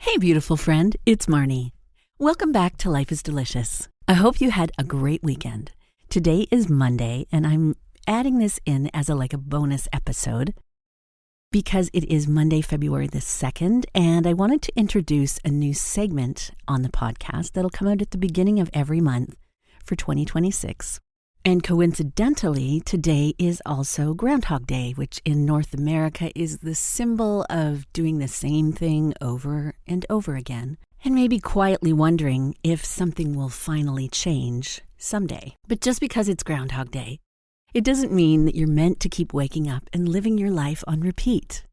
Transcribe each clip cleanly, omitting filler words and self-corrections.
Hey, beautiful friend, it's Marnie. Welcome back to Life is Delicious. I hope you had a great weekend. Today is Monday, and I'm adding this in as a bonus episode because it is Monday, February the 2nd, and I wanted to introduce a new segment on the podcast that'll come out at the beginning of every month for 2026. And coincidentally, today is also Groundhog Day, which in North America is the symbol of doing the same thing over and over again, and maybe quietly wondering if something will finally change someday. But just because it's Groundhog Day, it doesn't mean that you're meant to keep waking up and living your life on repeat.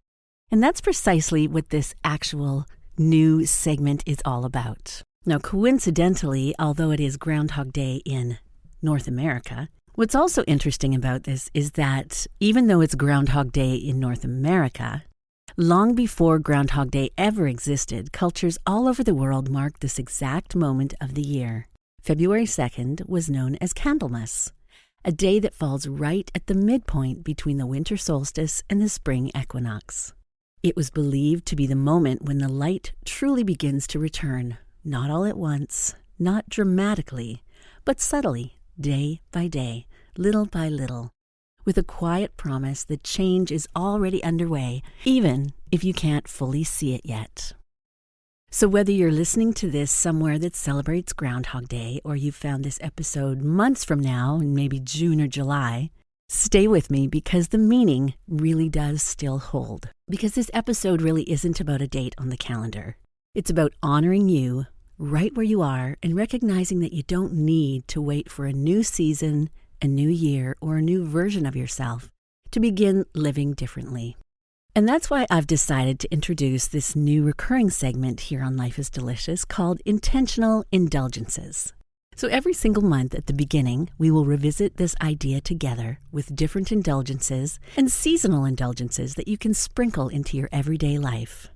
And that's precisely what this actual new segment is all about. Now, coincidentally, although it is Groundhog Day in North America, what's also interesting about this is that even though it's Groundhog Day in North America, long before Groundhog Day ever existed, cultures all over the world marked this exact moment of the year. February 2nd was known as Candlemas, a day that falls right at the midpoint between the winter solstice and the spring equinox. It was believed to be the moment when the light truly begins to return, not all at once, not dramatically, but subtly, day by day, little by little, with a quiet promise that change is already underway, even if you can't fully see it yet. So whether you're listening to this somewhere that celebrates Groundhog Day, or you found this episode months from now, in maybe June or July, stay with me because the meaning really does still hold. Because this episode really isn't about a date on the calendar. It's about honoring you right where you are and recognizing that you don't need to wait for a new season, a new year, or a new version of yourself to begin living differently. And that's why I've decided to introduce this new recurring segment here on Life is Delicious called Intentional Indulgences. So every single month at the beginning, we will revisit this idea together with different indulgences and seasonal indulgences that you can sprinkle into your everyday life.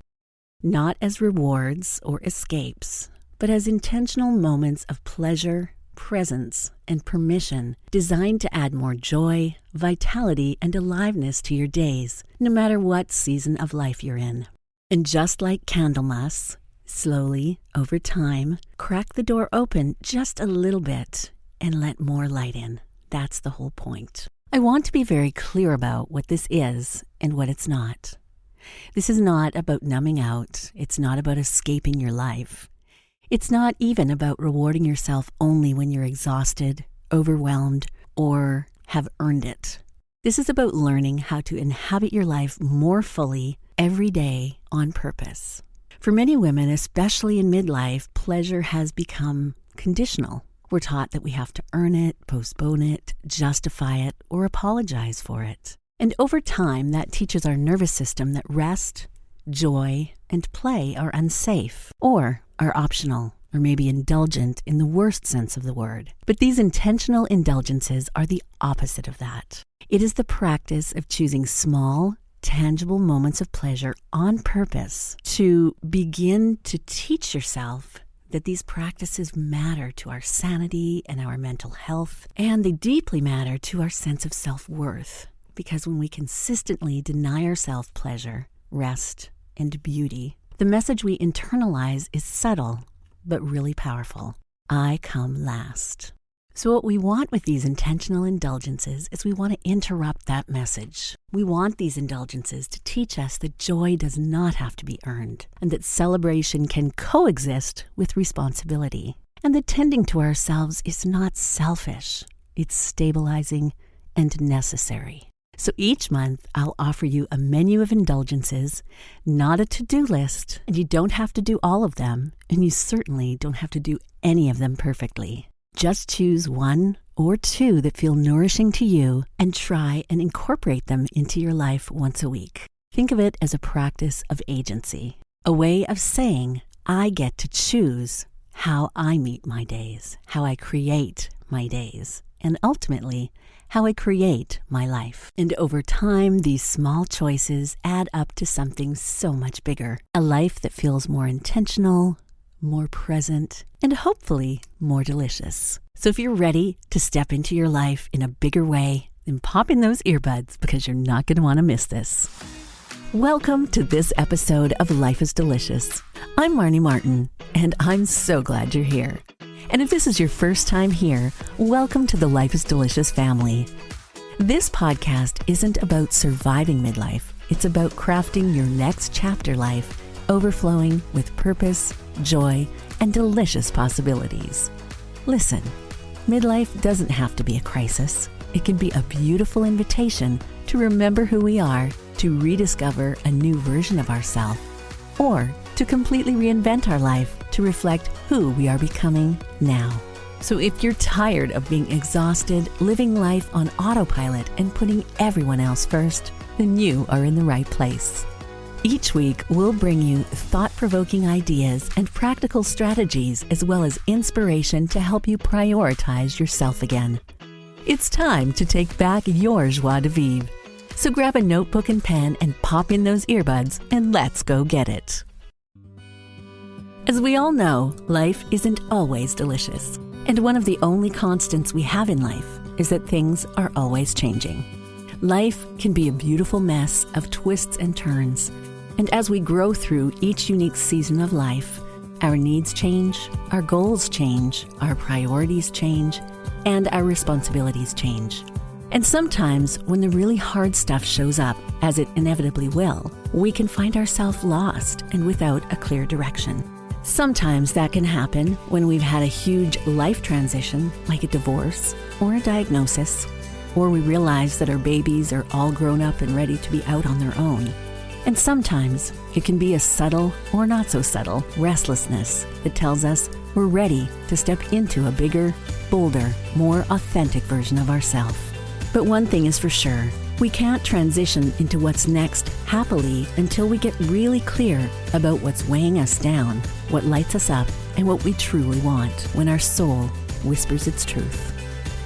Not as rewards or escapes, but as intentional moments of pleasure, presence, and permission designed to add more joy, vitality, and aliveness to your days, no matter what season of life you're in. And just like Candlemas, slowly, over time, crack the door open just a little bit and let more light in. That's the whole point. I want to be very clear about what this is and what it's not. This is not about numbing out. It's not about escaping your life. It's not even about rewarding yourself only when you're exhausted, overwhelmed, or have earned it. This is about learning how to inhabit your life more fully every day on purpose. For many women, especially in midlife, pleasure has become conditional. We're taught that we have to earn it, postpone it, justify it, or apologize for it. And over time, that teaches our nervous system that rest, joy, and play are unsafe, or are optional, or maybe indulgent in the worst sense of the word. But these intentional indulgences are the opposite of that. It is the practice of choosing small, tangible moments of pleasure on purpose to begin to teach yourself that these practices matter to our sanity and our mental health, and they deeply matter to our sense of self-worth. Because when we consistently deny ourselves pleasure, rest, and beauty, the message we internalize is subtle, but really powerful. I come last. So what we want with these intentional indulgences is we want to interrupt that message. We want these indulgences to teach us that joy does not have to be earned, and that celebration can coexist with responsibility, and that tending to ourselves is not selfish. It's stabilizing and necessary. So each month, I'll offer you a menu of indulgences, not a to-do list, and you don't have to do all of them, and you certainly don't have to do any of them perfectly. Just choose one or two that feel nourishing to you and try and incorporate them into your life once a week. Think of it as a practice of agency, a way of saying, I get to choose how I meet my days, how I create my days, and ultimately, how I create my life. And over time, these small choices add up to something so much bigger. A life that feels more intentional, more present, and hopefully more delicious. So if you're ready to step into your life in a bigger way, then pop in those earbuds because you're not going to want to miss this. Welcome to this episode of Life is Delicious. I'm Marnie Martin, and I'm so glad you're here. And if this is your first time here, welcome to the Life is Delicious family. This podcast isn't about surviving midlife. It's about crafting your next chapter life, overflowing with purpose, joy, and delicious possibilities. Listen, midlife doesn't have to be a crisis. It can be a beautiful invitation to remember who we are, to rediscover a new version of ourselves, or to completely reinvent our life to reflect who we are becoming now. So if you're tired of being exhausted, living life on autopilot, and putting everyone else first, then you are in the right place. Each week, we'll bring you thought-provoking ideas and practical strategies, as well as inspiration to help you prioritize yourself again. It's time to take back your joie de vivre. So grab a notebook and pen and pop in those earbuds, and let's go get it. As we all know, life isn't always delicious. And one of the only constants we have in life is that things are always changing. Life can be a beautiful mess of twists and turns. And as we grow through each unique season of life, our needs change, our goals change, our priorities change, and our responsibilities change. And sometimes when the really hard stuff shows up, as it inevitably will, we can find ourselves lost and without a clear direction. Sometimes that can happen when we've had a huge life transition, like a divorce or a diagnosis, or we realize that our babies are all grown up and ready to be out on their own. And sometimes it can be a subtle or not so subtle restlessness that tells us we're ready to step into a bigger, bolder, more authentic version of ourselves. But one thing is for sure, we can't transition into what's next happily until we get really clear about what's weighing us down, what lights us up, and what we truly want when our soul whispers its truth.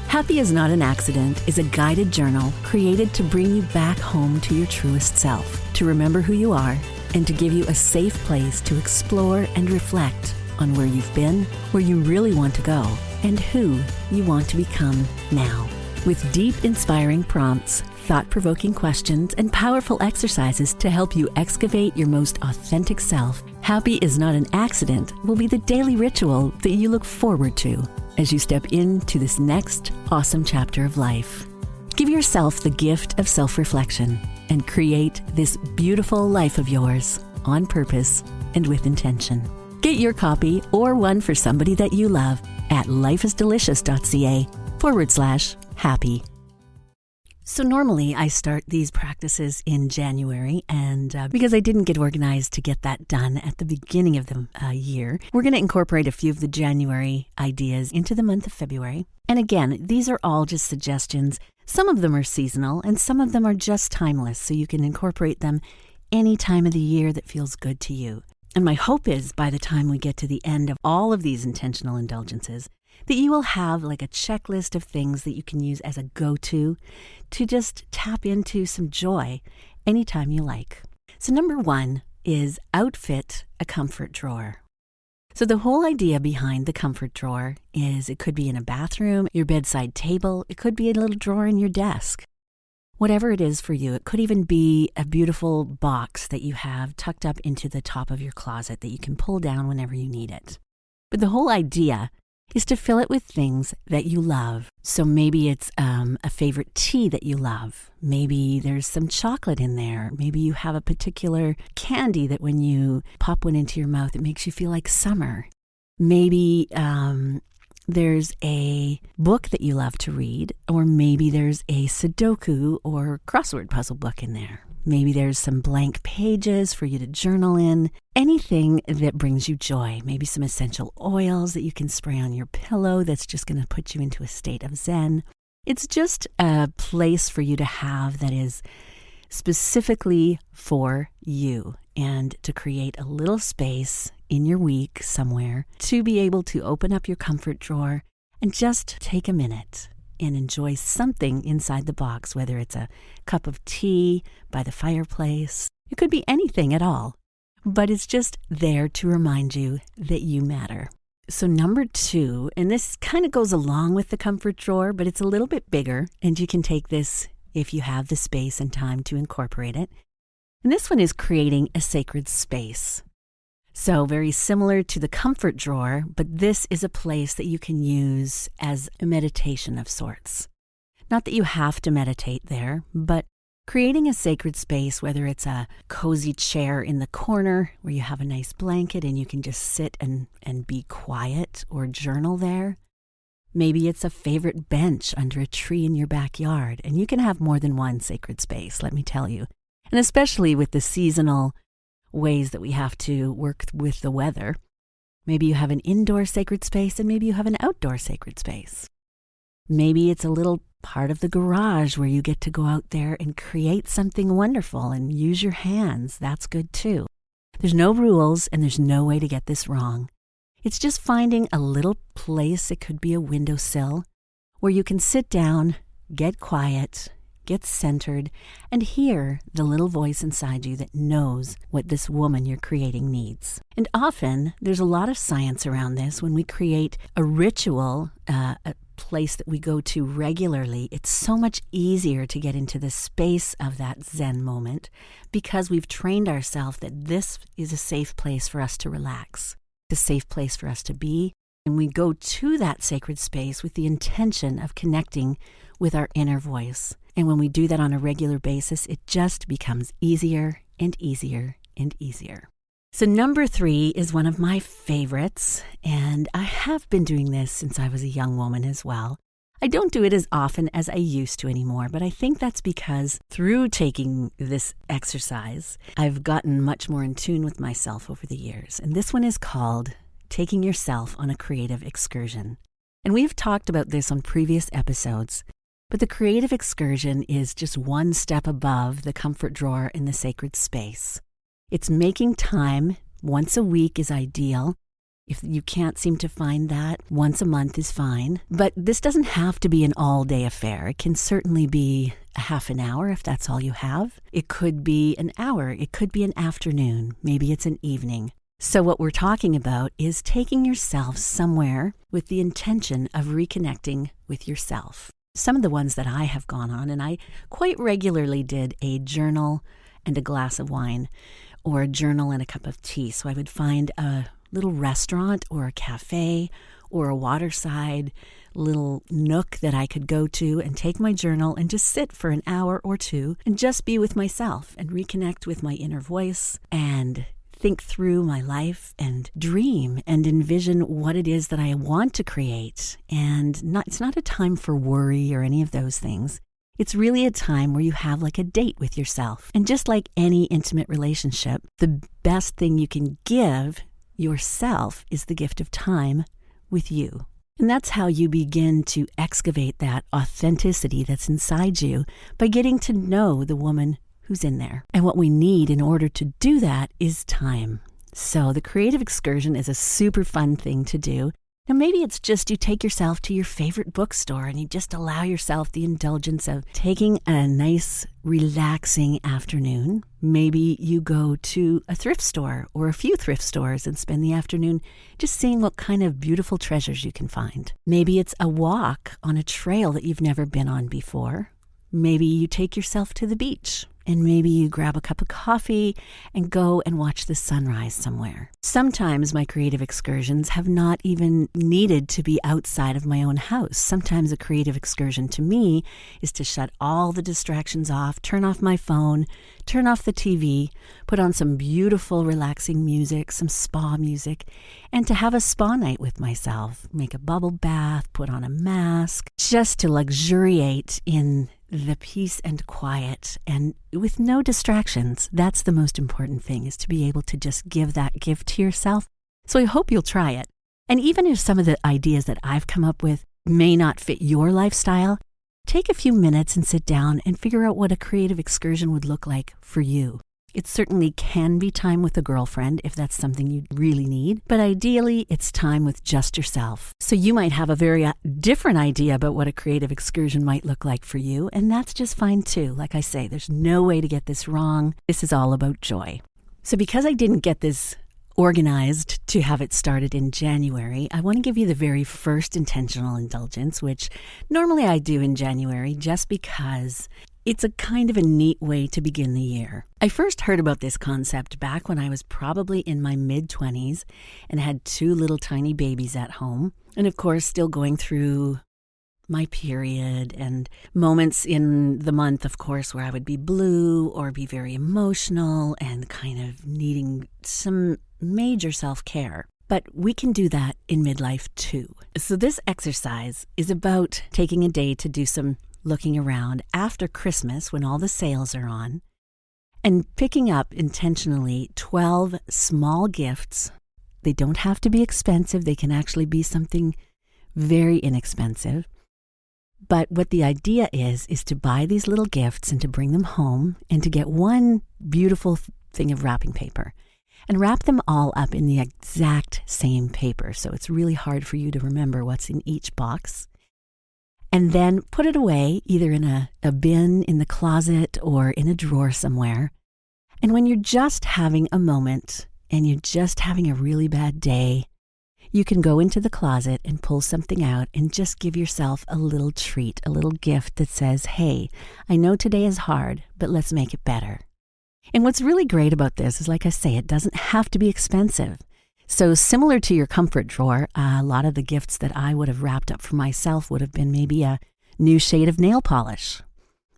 Happy is Not an Accident is a guided journal created to bring you back home to your truest self, to remember who you are, and to give you a safe place to explore and reflect on where you've been, where you really want to go, and who you want to become now. With deep, inspiring prompts, thought-provoking questions, and powerful exercises to help you excavate your most authentic self, Happy is Not an Accident will be the daily ritual that you look forward to as you step into this next awesome chapter of life. Give yourself the gift of self-reflection and create this beautiful life of yours on purpose and with intention. Get your copy or one for somebody that you love at lifeisdelicious.ca/happy. So normally I start these practices in January, and because I didn't get organized to get that done at the beginning of the year, we're going to incorporate a few of the January ideas into the month of February. And again, these are all just suggestions. Some of them are seasonal and some of them are just timeless, so you can incorporate them any time of the year that feels good to you. And my hope is by the time we get to the end of all of these intentional indulgences, that you will have like a checklist of things that you can use as a go-to to just tap into some joy anytime you like. So number one is outfit a comfort drawer. So the whole idea behind the comfort drawer is it could be in a bathroom, your bedside table, it could be a little drawer in your desk. Whatever it is for you, it could even be a beautiful box that you have tucked up into the top of your closet that you can pull down whenever you need it. But the whole idea is to fill it with things that you love. So maybe it's a favorite tea that you love. Maybe there's some chocolate in there. Maybe you have a particular candy that when you pop one into your mouth, it makes you feel like summer. Maybe there's a book that you love to read, or maybe there's a Sudoku or crossword puzzle book in there. Maybe there's some blank pages for you to journal in. Anything that brings you joy. Maybe some essential oils that you can spray on your pillow that's just going to put you into a state of zen. It's just a place for you to have that is specifically for you and to create a little space in your week somewhere to be able to open up your comfort drawer and just take a minute and enjoy something inside the box, whether it's a cup of tea by the fireplace. It could be anything at all, but it's just there to remind you that you matter. So number 2, and this kind of goes along with the comfort drawer, but it's a little bit bigger, and you can take this if you have the space and time to incorporate it. And this one is creating a sacred space. So very similar to the comfort drawer, but this is a place that you can use as a meditation of sorts. Not that you have to meditate there, but creating a sacred space, whether it's a cozy chair in the corner where you have a nice blanket and you can just sit and be quiet or journal there. Maybe it's a favorite bench under a tree in your backyard, and you can have more than one sacred space, let me tell you. And especially with the seasonal ways that we have to work with the weather. Maybe you have an indoor sacred space and maybe you have an outdoor sacred space. Maybe it's a little part of the garage where you get to go out there and create something wonderful and use your hands. That's good too. There's no rules and there's no way to get this wrong. It's just finding a little place, it could be a windowsill, where you can sit down, get quiet, get centered, and hear the little voice inside you that knows what this woman you're creating needs. And often, there's a lot of science around this. When we create a ritual, a place that we go to regularly, it's so much easier to get into the space of that Zen moment because we've trained ourselves that this is a safe place for us to relax, a safe place for us to be. And we go to that sacred space with the intention of connecting with our inner voice. And when we do that on a regular basis, it just becomes easier and easier and easier. So number 3 is one of my favorites, and I have been doing this since I was a young woman as well. I don't do it as often as I used to anymore, but I think that's because through taking this exercise, I've gotten much more in tune with myself over the years. And this one is called Taking Yourself on a Creative Excursion. And we've talked about this on previous episodes, but the creative excursion is just one step above the comfort drawer in the sacred space. It's making time. Once a week is ideal. If you can't seem to find that, once a month is fine. But this doesn't have to be an all-day affair. It can certainly be a half an hour if that's all you have. It could be an hour. It could be an afternoon. Maybe it's an evening. So what we're talking about is taking yourself somewhere with the intention of reconnecting with yourself. Some of the ones that I have gone on, and I quite regularly did a journal and a glass of wine, or a journal and a cup of tea. So I would find a little restaurant or a cafe or a waterside little nook that I could go to and take my journal and just sit for an hour or two and just be with myself and reconnect with my inner voice and think through my life and dream and envision what it is that I want to create. And it's not a time for worry or any of those things. It's really a time where you have like a date with yourself. And just like any intimate relationship, the best thing you can give yourself is the gift of time with you. And that's how you begin to excavate that authenticity that's inside you by getting to know the woman who's in there. And what we need in order to do that is time. So the creative excursion is a super fun thing to do. Now, maybe it's just you take yourself to your favorite bookstore and you just allow yourself the indulgence of taking a nice, relaxing afternoon. Maybe you go to a thrift store or a few thrift stores and spend the afternoon just seeing what kind of beautiful treasures you can find. Maybe it's a walk on a trail that you've never been on before. Maybe you take yourself to the beach. And maybe you grab a cup of coffee and go and watch the sunrise somewhere. Sometimes my creative excursions have not even needed to be outside of my own house. Sometimes a creative excursion to me is to shut all the distractions off, turn off my phone, turn off the TV, put on some beautiful, relaxing music, some spa music, and to have a spa night with myself. Make a bubble bath, put on a mask, just to luxuriate in the peace and quiet and with no distractions. That's the most important thing, is to be able to just give that gift to yourself. So I hope you'll try it. And even if some of the ideas that I've come up with may not fit your lifestyle, take a few minutes and sit down and figure out what a creative excursion would look like for you. It certainly can be time with a girlfriend if that's something you really need, but ideally it's time with just yourself. So you might have a very different idea about what a creative excursion might look like for you, and that's just fine too. Like I say, there's no way to get this wrong. This is all about joy. So because I didn't get this organized to have it started in January, I want to give you the very first intentional indulgence, which normally I do in January just because it's a kind of a neat way to begin the year. I first heard about this concept back when I was probably in my mid-20s and had 2 little tiny babies at home. And of course, still going through my period and moments in the month, of course, where I would be blue or be very emotional and kind of needing some major self-care. But we can do that in midlife too. So this exercise is about taking a day to do some looking around after Christmas when all the sales are on and picking up intentionally 12 small gifts. They don't have to be expensive. They can actually be something very inexpensive. But what the idea is to buy these little gifts and to bring them home and to get one beautiful thing of wrapping paper and wrap them all up in the exact same paper. So it's really hard for you to remember what's in each box. And then put it away, either in a bin in the closet or in a drawer somewhere. And when you're just having a moment and you're just having a really bad day, you can go into the closet and pull something out and just give yourself a little treat, a little gift that says, hey, I know today is hard, but let's make it better. And what's really great about this is, like I say, it doesn't have to be expensive. So similar to your comfort drawer, a lot of the gifts that I would have wrapped up for myself would have been maybe a new shade of nail polish.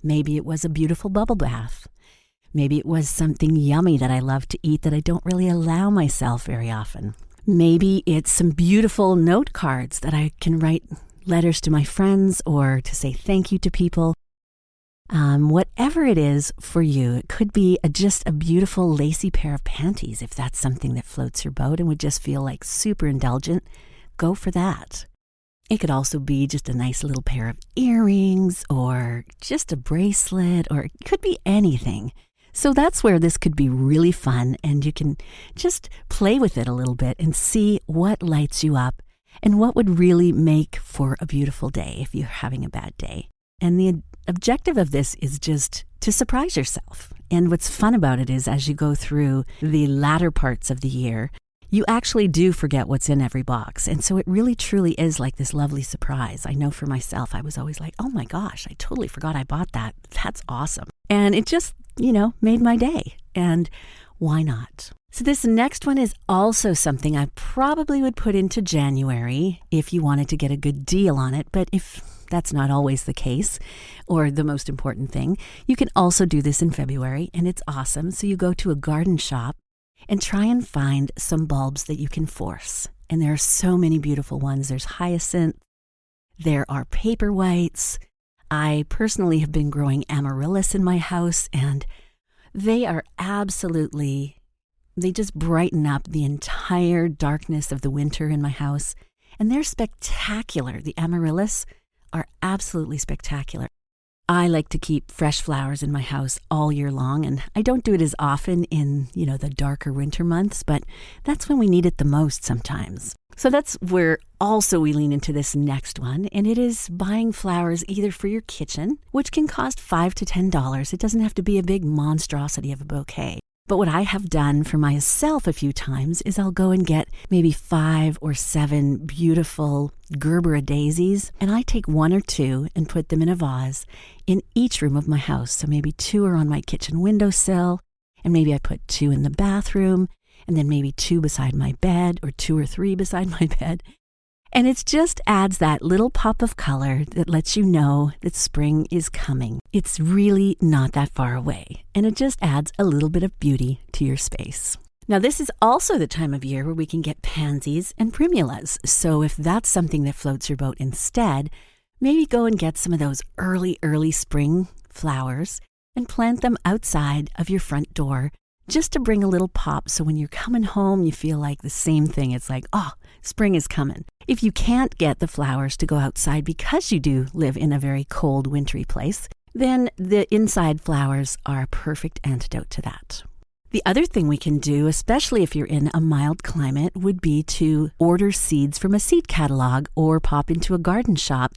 Maybe it was a beautiful bubble bath. Maybe it was something yummy that I love to eat that I don't really allow myself very often. Maybe it's some beautiful note cards that I can write letters to my friends or to say thank you to people. Whatever it is for you, it could be just a beautiful lacy pair of panties if that's something that floats your boat and would just feel like super indulgent. Go for that. It could also be just a nice little pair of earrings or just a bracelet, or it could be anything. So that's where this could be really fun, and you can just play with it a little bit and see what lights you up and what would really make for a beautiful day if you're having a bad day. And the objective of this is just to surprise yourself. And what's fun about it is as you go through the latter parts of the year, you actually do forget what's in every box. And so it really truly is like this lovely surprise. I know for myself, I was always like, oh my gosh, I totally forgot I bought that. That's awesome. And it just, made my day. And why not? So this next one is also something I probably would put into January if you wanted to get a good deal on it. But if that's not always the case, or the most important thing, you can also do this in February, and it's awesome. So you go to a garden shop and try and find some bulbs that you can force. And there are so many beautiful ones. There's hyacinth. There are paperwhites. I personally have been growing amaryllis in my house, and they are they just brighten up the entire darkness of the winter in my house. And they're spectacular. The amaryllis are absolutely spectacular. I like to keep fresh flowers in my house all year long, and I don't do it as often in, the darker winter months, but that's when we need it the most sometimes. So that's where also we lean into this next one, and it is buying flowers either for your kitchen, which can cost $5 to $10. It doesn't have to be a big monstrosity of a bouquet. But what I have done for myself a few times is I'll go and get maybe 5 or 7 beautiful Gerbera daisies, and I take 1 or 2 and put them in a vase in each room of my house. So maybe 2 are on my kitchen windowsill, and maybe I put 2 in the bathroom, and then maybe 2 beside my bed, or 2 or 3 beside my bed. And it just adds that little pop of color that lets you know that spring is coming. It's really not that far away, and it just adds a little bit of beauty to your space. Now, this is also the time of year where we can get pansies and primulas. So if that's something that floats your boat instead, maybe go and get some of those early spring flowers and plant them outside of your front door just to bring a little pop. So when you're coming home, you feel like the same thing. It's like, spring is coming. If you can't get the flowers to go outside because you do live in a very cold, wintry place, then the inside flowers are a perfect antidote to that. The other thing we can do, especially if you're in a mild climate, would be to order seeds from a seed catalog or pop into a garden shop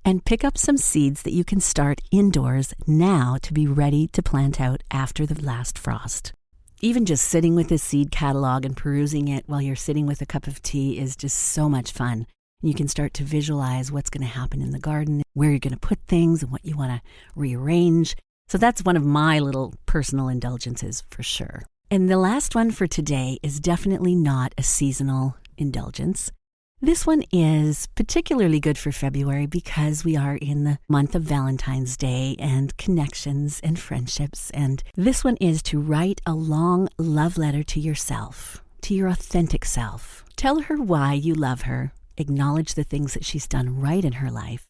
and pick up some seeds that you can start indoors now to be ready to plant out after the last frost. Even just sitting with this seed catalog and perusing it while you're sitting with a cup of tea is just so much fun. You can start to visualize what's going to happen in the garden, where you're going to put things and what you want to rearrange. So that's one of my little personal indulgences for sure. And the last one for today is definitely not a seasonal indulgence. This one is particularly good for February because we are in the month of Valentine's Day and connections and friendships. And this one is to write a long love letter to yourself, to your authentic self. Tell her why you love her, acknowledge the things that she's done right in her life,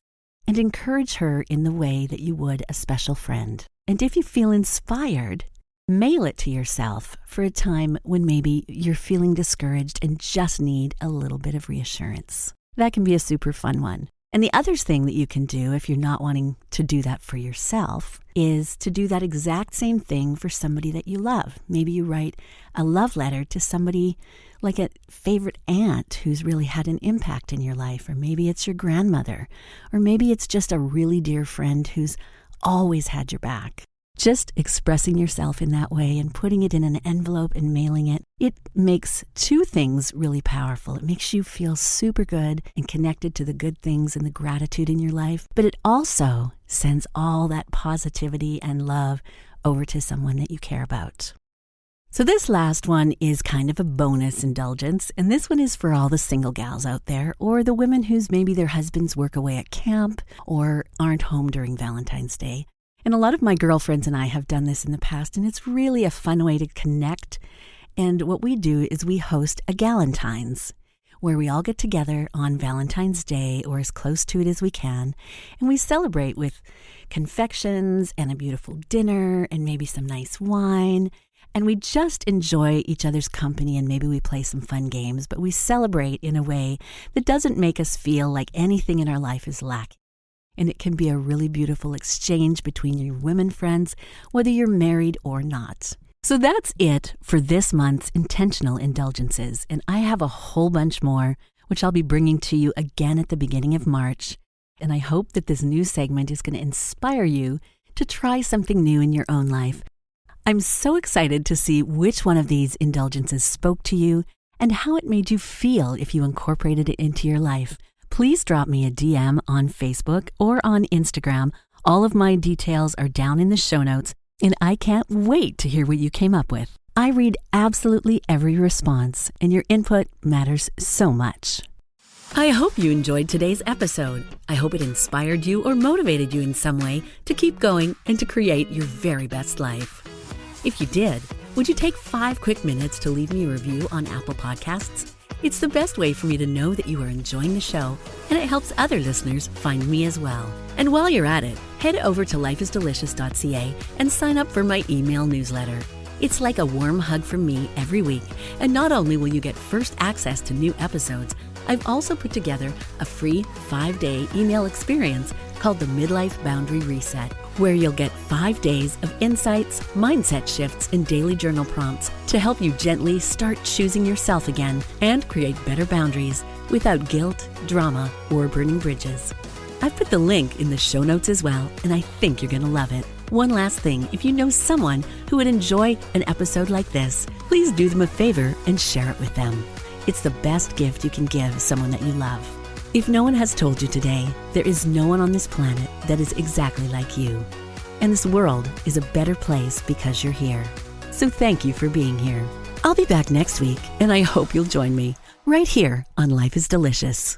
and encourage her in the way that you would a special friend. And if you feel inspired, mail it to yourself for a time when maybe you're feeling discouraged and just need a little bit of reassurance. That can be a super fun one. And the other thing that you can do if you're not wanting to do that for yourself is to do that exact same thing for somebody that you love. Maybe you write a love letter to somebody like a favorite aunt who's really had an impact in your life, or maybe it's your grandmother, or maybe it's just a really dear friend who's always had your back. Just expressing yourself in that way and putting it in an envelope and mailing it, it makes two things really powerful. It makes you feel super good and connected to the good things and the gratitude in your life, but it also sends all that positivity and love over to someone that you care about. So this last one is kind of a bonus indulgence, and this one is for all the single gals out there, or the women whose maybe their husbands work away at camp or aren't home during Valentine's Day. And a lot of my girlfriends and I have done this in the past, and it's really a fun way to connect. And what we do is we host a Galentine's, where we all get together on Valentine's Day or as close to it as we can, and we celebrate with confections and a beautiful dinner and maybe some nice wine. And we just enjoy each other's company, and maybe we play some fun games, but we celebrate in a way that doesn't make us feel like anything in our life is lacking. And it can be a really beautiful exchange between your women friends, whether you're married or not. So that's it for this month's Intentional Indulgences. And I have a whole bunch more, which I'll be bringing to you again at the beginning of March. And I hope that this new segment is going to inspire you to try something new in your own life. I'm so excited to see which one of these indulgences spoke to you and how it made you feel if you incorporated it into your life. Please drop me a DM on Facebook or on Instagram. All of my details are down in the show notes, and I can't wait to hear what you came up with. I read absolutely every response, and your input matters so much. I hope you enjoyed today's episode. I hope it inspired you or motivated you in some way to keep going and to create your very best life. If you did, would you take 5 quick minutes to leave me a review on Apple Podcasts? It's the best way for me to know that you are enjoying the show, and it helps other listeners find me as well. And while you're at it, head over to lifeisdelicious.ca and sign up for my email newsletter. It's like a warm hug from me every week, and not only will you get first access to new episodes, I've also put together a free 5-day email experience called the Midlife Boundary Reset, where you'll get 5 days of insights, mindset shifts, and daily journal prompts to help you gently start choosing yourself again and create better boundaries without guilt, drama, or burning bridges. I've put the link in the show notes as well, and I think you're going to love it. One last thing, if you know someone who would enjoy an episode like this, please do them a favor and share it with them. It's the best gift you can give someone that you love. If no one has told you today, there is no one on this planet that is exactly like you. And this world is a better place because you're here. So thank you for being here. I'll be back next week, and I hope you'll join me right here on Life is Delicious.